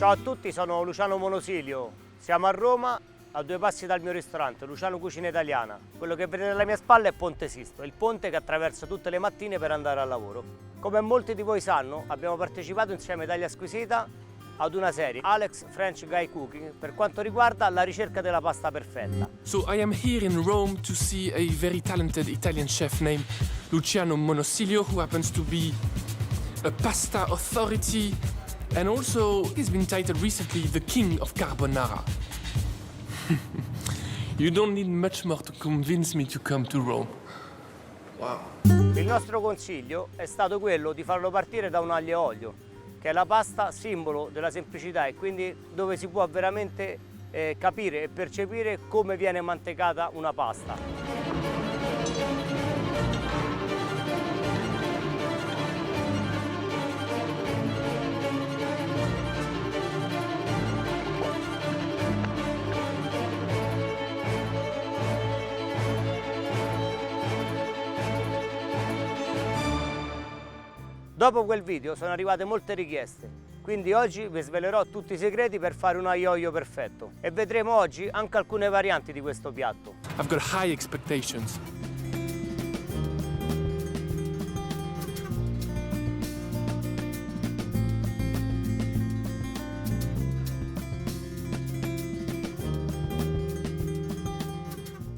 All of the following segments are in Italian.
Ciao a tutti, sono Luciano Monosilio, siamo a Roma, a 2 passi dal mio ristorante, Luciano Cucina Italiana. Quello che vedete alle mie spalle è Ponte Sisto, il ponte che attraverso tutte le mattine per andare al lavoro. Come molti di voi sanno, abbiamo partecipato insieme a Italia Squisita ad una serie, Alex French Guy Cooking, per quanto riguarda la ricerca della pasta perfetta. So I am here in Rome to see a very talented Italian chef named Luciano Monosilio, who happens to be a pasta authority. And also, he's been titled recently the King of Carbonara. You don't need much more to convince me to come to Rome. Wow. Il nostro consiglio è stato quello di farlo partire da un aglio e olio, che è la pasta simbolo della semplicità e quindi dove si può veramente capire e percepire come viene mantecata una pasta. Dopo quel video sono arrivate molte richieste, quindi oggi vi svelerò tutti i segreti per fare un aglio olio perfetto e vedremo oggi anche alcune varianti di questo piatto. I've got high expectations.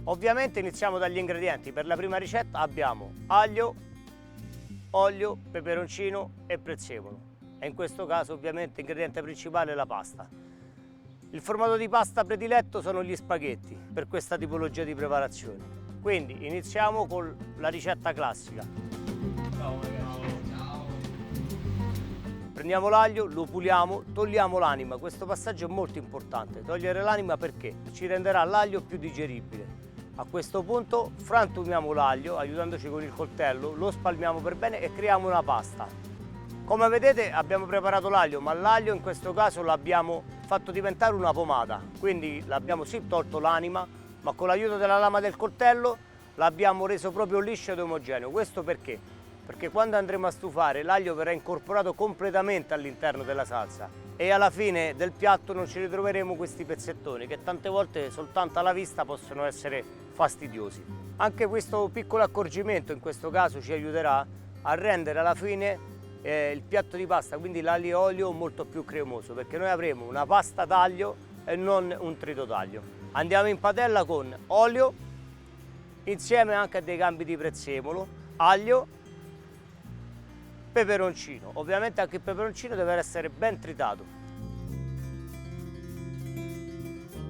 Ovviamente iniziamo dagli ingredienti. Per la prima ricetta abbiamo aglio, olio, peperoncino e prezzemolo. E in questo caso ovviamente l'ingrediente principale è la pasta. Il formato di pasta prediletto sono gli spaghetti per questa tipologia di preparazione. Quindi iniziamo con la ricetta classica. Prendiamo l'aglio, lo puliamo, togliamo l'anima. Questo passaggio è molto importante. Togliere l'anima perché ci renderà l'aglio più digeribile. A questo punto frantumiamo l'aglio aiutandoci con il coltello, lo spalmiamo per bene e creiamo una pasta. Come vedete abbiamo preparato l'aglio, ma l'aglio in questo caso l'abbiamo fatto diventare una pomata. Quindi l'abbiamo sì tolto l'anima, ma con l'aiuto della lama del coltello l'abbiamo reso proprio liscio ed omogeneo. Questo perché? Perché quando andremo a stufare l'aglio verrà incorporato completamente all'interno della salsa e alla fine del piatto non ci ritroveremo questi pezzettoni che tante volte soltanto alla vista possono essere fastidiosi. Anche questo piccolo accorgimento in questo caso ci aiuterà a rendere alla fine il piatto di pasta, quindi l'aglio e olio, molto più cremoso, perché noi avremo una pasta d'aglio e non un trito d'aglio. Andiamo in padella con olio insieme anche a dei gambi di prezzemolo, aglio, peperoncino. Ovviamente anche il peperoncino deve essere ben tritato.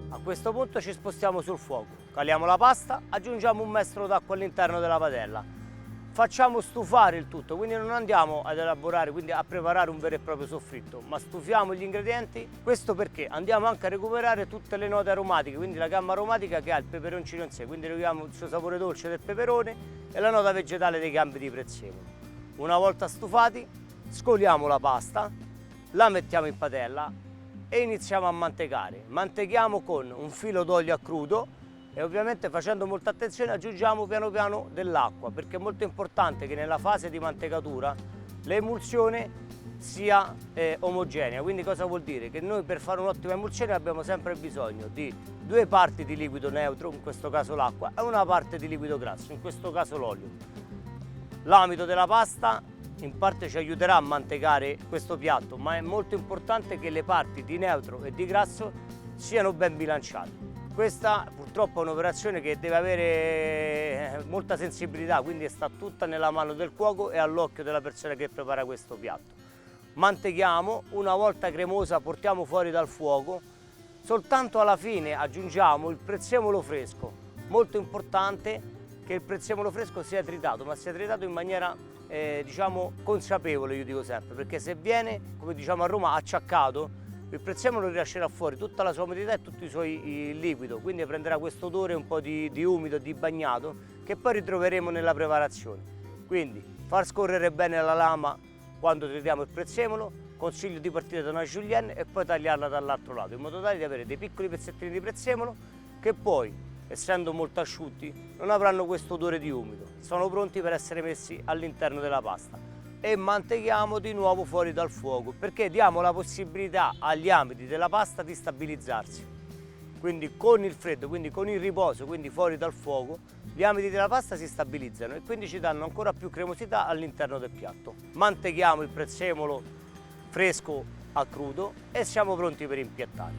A questo punto ci spostiamo sul fuoco, caliamo la pasta, aggiungiamo un mestolo d'acqua all'interno della padella. Facciamo stufare il tutto, quindi non andiamo ad elaborare, quindi a preparare un vero e proprio soffritto, ma stufiamo gli ingredienti. Questo perché andiamo anche a recuperare tutte le note aromatiche, quindi la gamma aromatica che ha il peperoncino in sé, quindi ritroviamo il suo sapore dolce del peperone e la nota vegetale dei gambi di prezzemolo. Una volta stufati, scoliamo la pasta, la mettiamo in padella e iniziamo a mantecare. Mantechiamo con un filo d'olio a crudo e ovviamente facendo molta attenzione aggiungiamo piano piano dell'acqua, perché è molto importante che nella fase di mantecatura l'emulsione sia omogenea. Quindi cosa vuol dire? Che noi per fare un'ottima emulsione abbiamo sempre bisogno di 2 parti di liquido neutro, in questo caso l'acqua, e una parte di liquido grasso, in questo caso l'olio. L'amido della pasta in parte ci aiuterà a mantecare questo piatto, ma è molto importante che le parti di neutro e di grasso siano ben bilanciate. Questa purtroppo è un'operazione che deve avere molta sensibilità, quindi sta tutta nella mano del cuoco e all'occhio della persona che prepara questo piatto. Mantechiamo, una volta cremosa portiamo fuori dal fuoco, soltanto alla fine aggiungiamo il prezzemolo fresco. Molto importante che il prezzemolo fresco sia tritato, ma sia tritato in maniera diciamo consapevole, io dico sempre, perché se viene, come diciamo a Roma, acciaccato, il prezzemolo rilascerà fuori tutta la sua umidità e tutto il liquido, quindi prenderà questo odore un po' di umido, di bagnato, che poi ritroveremo nella preparazione. Quindi far scorrere bene la lama quando tritiamo il prezzemolo, consiglio di partire da una julienne e poi tagliarla dall'altro lato, in modo tale di avere dei piccoli pezzettini di prezzemolo che poi, essendo molto asciutti, non avranno questo odore di umido. Sono pronti per essere messi all'interno della pasta. e mantechiamo di nuovo fuori dal fuoco, perché diamo la possibilità agli amidi della pasta di stabilizzarsi. Quindi con il freddo, quindi con il riposo, quindi fuori dal fuoco, gli amidi della pasta si stabilizzano e quindi ci danno ancora più cremosità all'interno del piatto. Mantechiamo il prezzemolo fresco a crudo e siamo pronti per impiattare.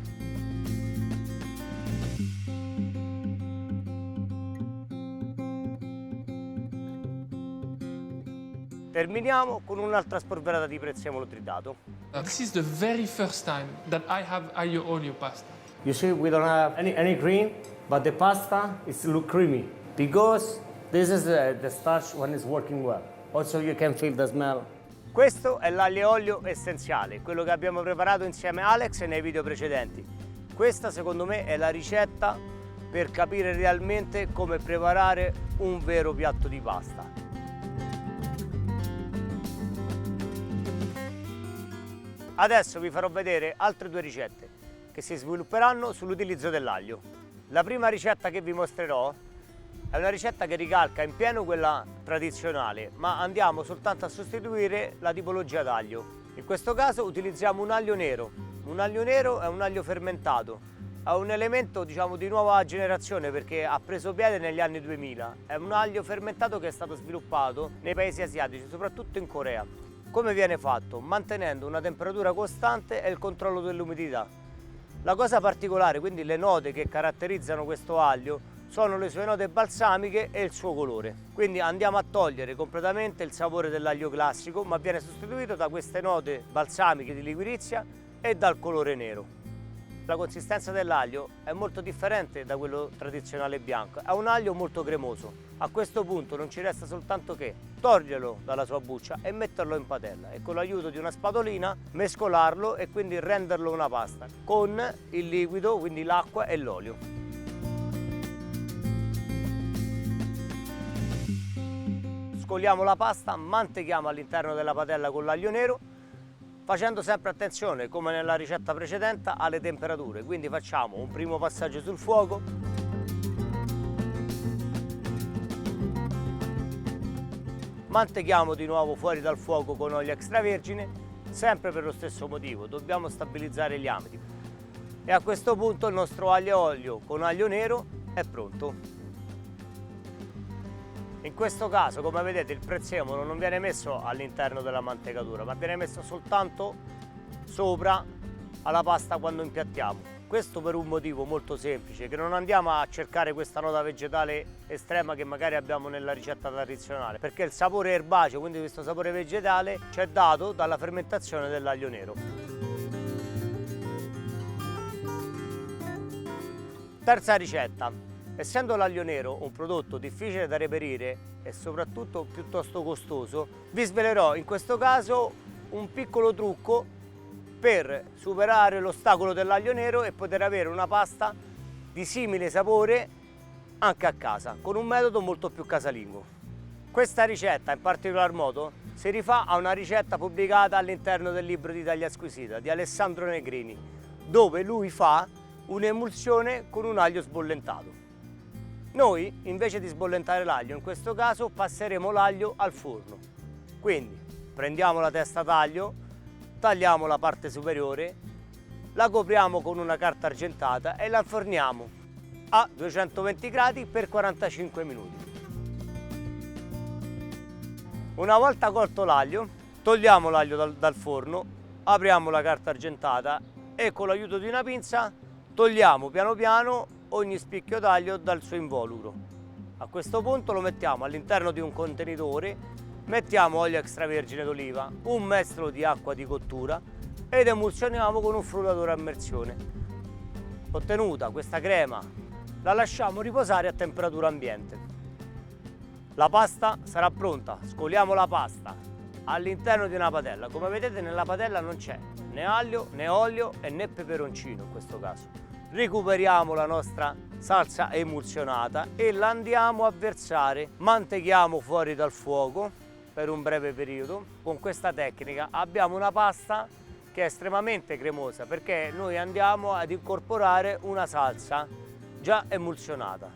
Terminiamo con un'altra spolverata di prezzemolo tritato. This is the very first time that I have aglio olio pasta. You see, we don't have any cream, but the pasta is look creamy because this is the starch when it's working well. Also, you can feel the smell. Questo è l'aglio e olio essenziale, quello che abbiamo preparato insieme a Alex nei video precedenti. Questa, secondo me, è la ricetta per capire realmente come preparare un vero piatto di pasta. Adesso vi farò vedere altre due ricette che si svilupperanno sull'utilizzo dell'aglio. La prima ricetta che vi mostrerò è una ricetta che ricalca in pieno quella tradizionale, ma andiamo soltanto a sostituire la tipologia d'aglio. In questo caso utilizziamo un aglio nero. Un aglio nero è un aglio fermentato, è un elemento diciamo di nuova generazione perché ha preso piede negli anni 2000. È un aglio fermentato che è stato sviluppato nei paesi asiatici, soprattutto in Corea. Come viene fatto? Mantenendo una temperatura costante e il controllo dell'umidità. La cosa particolare, quindi le note che caratterizzano questo aglio, sono le sue note balsamiche e il suo colore. Quindi andiamo a togliere completamente il sapore dell'aglio classico, ma viene sostituito da queste note balsamiche di liquirizia e dal colore nero. La consistenza dell'aglio è molto differente da quello tradizionale bianco, è un aglio molto cremoso. A questo punto non ci resta soltanto che toglierlo dalla sua buccia e metterlo in padella e con l'aiuto di una spatolina mescolarlo e quindi renderlo una pasta con il liquido, quindi l'acqua e l'olio. Scoliamo la pasta, mantechiamo all'interno della padella con l'aglio nero, facendo sempre attenzione, come nella ricetta precedente, alle temperature. Quindi facciamo un primo passaggio sul fuoco, mantechiamo di nuovo fuori dal fuoco con olio extravergine, sempre per lo stesso motivo, dobbiamo stabilizzare gli amidi. E a questo punto il nostro aglio e olio con aglio nero è pronto. In questo caso, come vedete, il prezzemolo non viene messo all'interno della mantecatura, ma viene messo soltanto sopra alla pasta quando impiattiamo. Questo per un motivo molto semplice, che non andiamo a cercare questa nota vegetale estrema che magari abbiamo nella ricetta tradizionale, perché il sapore erbaceo, quindi questo sapore vegetale, ci è dato dalla fermentazione dell'aglio nero. Terza ricetta. Essendo l'aglio nero un prodotto difficile da reperire e soprattutto piuttosto costoso, vi svelerò in questo caso un piccolo trucco per superare l'ostacolo dell'aglio nero e poter avere una pasta di simile sapore anche a casa, con un metodo molto più casalingo. Questa ricetta in particolar modo si rifà a una ricetta pubblicata all'interno del libro di Taglia Squisita di Alessandro Negrini, dove lui fa un'emulsione con un aglio sbollentato. Noi, invece di sbollentare l'aglio, in questo caso passeremo l'aglio al forno. Quindi prendiamo la testa d'aglio, tagliamo la parte superiore, la copriamo con una carta argentata e la forniamo a 220 gradi per 45 minuti. Una volta colto l'aglio, togliamo l'aglio dal forno, apriamo la carta argentata e con l'aiuto di una pinza togliamo piano piano ogni spicchio d'aglio dal suo involucro. A questo punto lo mettiamo all'interno di un contenitore, mettiamo olio extravergine d'oliva, un mestolo di acqua di cottura ed emulsioniamo con un frullatore a immersione. Ottenuta questa crema, la lasciamo riposare a temperatura ambiente. La pasta sarà pronta, scoliamo la pasta all'interno di una padella. Come vedete nella padella non c'è né aglio, né olio e né peperoncino in questo caso. Recuperiamo la nostra salsa emulsionata e la andiamo a versare. Mantechiamo fuori dal fuoco per un breve periodo. Con questa tecnica abbiamo una pasta che è estremamente cremosa perché noi andiamo ad incorporare una salsa già emulsionata.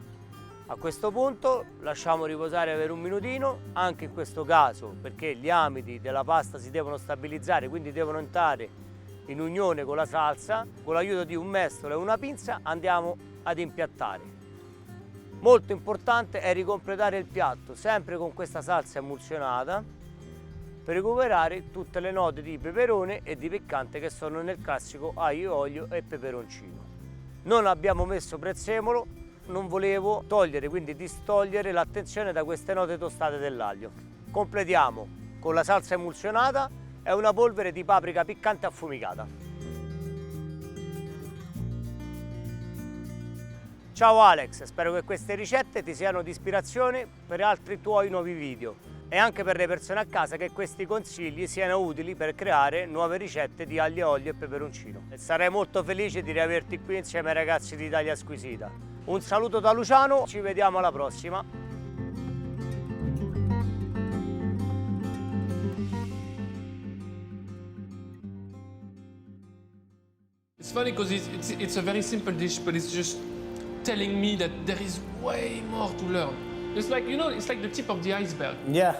A questo punto lasciamo riposare per un minutino, anche in questo caso perché gli amidi della pasta si devono stabilizzare, quindi devono entrare in unione con la salsa. Con l'aiuto di un mestolo e una pinza andiamo ad impiattare. Molto importante è ricompletare il piatto sempre con questa salsa emulsionata per recuperare tutte le note di peperone e di piccante che sono nel classico aglio, olio e peperoncino. Non abbiamo messo prezzemolo, non volevo togliere, quindi distogliere l'attenzione da queste note tostate dell'aglio. Completiamo con la salsa emulsionata e una polvere di paprika piccante affumicata. Ciao Alex, spero che queste ricette ti siano di ispirazione per altri tuoi nuovi video e anche per le persone a casa che questi consigli siano utili per creare nuove ricette di aglio, olio e peperoncino. E sarei molto felice di riaverti qui insieme ai ragazzi di Italia Squisita. Un saluto da Luciano, ci vediamo alla prossima. It's funny because it's a very simple dish, but it's just telling me that there is way more to learn. It's like, you know, it's like the tip of the iceberg. Yeah.